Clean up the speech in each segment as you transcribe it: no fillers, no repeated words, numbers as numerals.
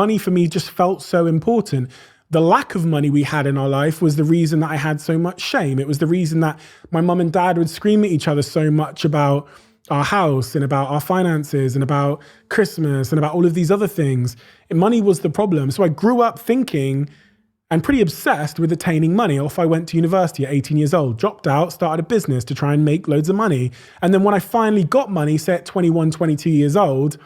Money for me just felt so important. The lack of money we had in our life was the reason that I had so much shame. It was the reason that my mum and dad would scream at each other so much about our house and about our finances and about Christmas and about all of these other things. And money was the problem. So I grew up thinking and pretty obsessed with attaining money. Off I went to university at 18 years old, dropped out, started a business to try and make loads of money. And then when I finally got money, say at 21, 22 years old,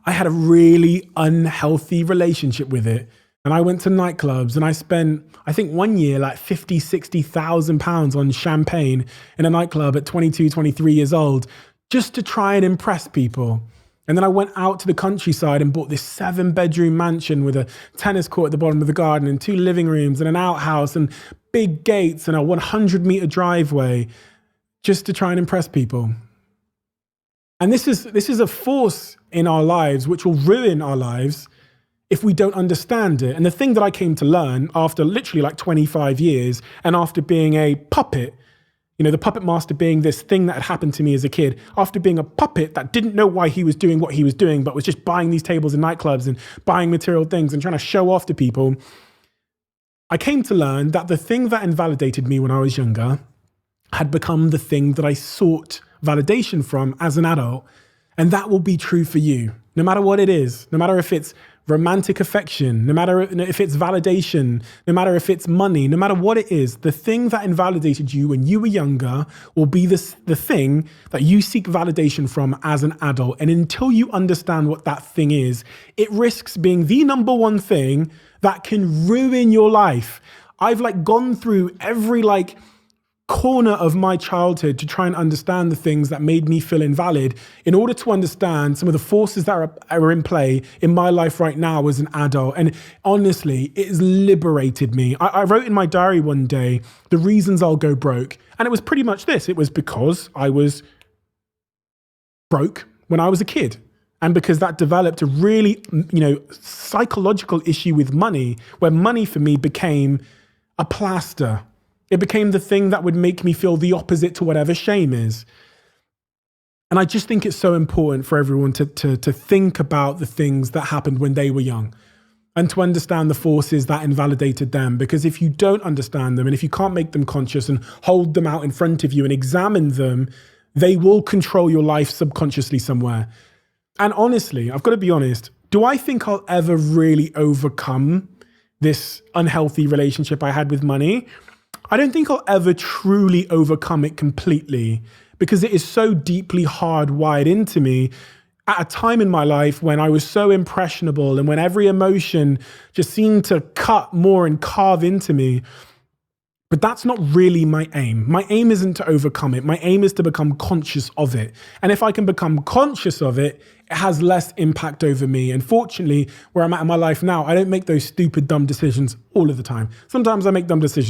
I had a really unhealthy relationship with it. And I went to nightclubs and I spent, I think one year, like 50, 60,000 pounds on champagne in a nightclub at 22, 23 years old, just to try and impress people. And then I went out to the countryside and bought this 7-bedroom mansion with a tennis court at the bottom of the garden and 2 living rooms and an outhouse and big gates and a 100-meter driveway just to try and impress people. And this is a force in our lives which will ruin our lives if we don't understand it. And the thing that I came to learn after literally like 25 years and after being a puppet, you know, the puppet master being this thing that had happened to me as a kid, after being a puppet that didn't know why he was doing what he was doing, but was just buying these tables in nightclubs and buying material things and trying to show off to people, I came to learn that the thing that invalidated me when I was younger had become the thing that I sought validation from as an adult. And that will be true for you, no matter what it is, no matter if it's romantic affection, no matter if it's validation, no matter if it's money, no matter what it is, the thing that invalidated you when you were younger will be the thing that you seek validation from as an adult. And until you understand what that thing is, it risks being the number one thing that can ruin your life. I've gone through every corner of my childhood to try and understand the things that made me feel invalid in order to understand some of the forces that are in play in my life right now as an adult. And honestly, it has liberated me. I wrote in my diary one day, the reasons I'll go broke. And it was pretty much this. It was because I was broke when I was a kid. And because that developed a really, psychological issue with money, where money for me became a plaster. It became the thing that would make me feel the opposite to whatever shame is. And I just think it's so important for everyone to think about the things that happened when they were young and to understand the forces that invalidated them. Because if you don't understand them and if you can't make them conscious and hold them out in front of you and examine them, they will control your life subconsciously somewhere. And honestly, I've got to be honest, do I think I'll ever really overcome this unhealthy relationship I had with money? I don't think I'll ever truly overcome it completely because it is so deeply hardwired into me at a time in my life when I was so impressionable and when every emotion just seemed to cut more and carve into me. But that's not really my aim. My aim isn't to overcome it. My aim is to become conscious of it. And if I can become conscious of it, it has less impact over me. And fortunately, where I'm at in my life now, I don't make those stupid, dumb decisions all of the time. Sometimes I make dumb decisions.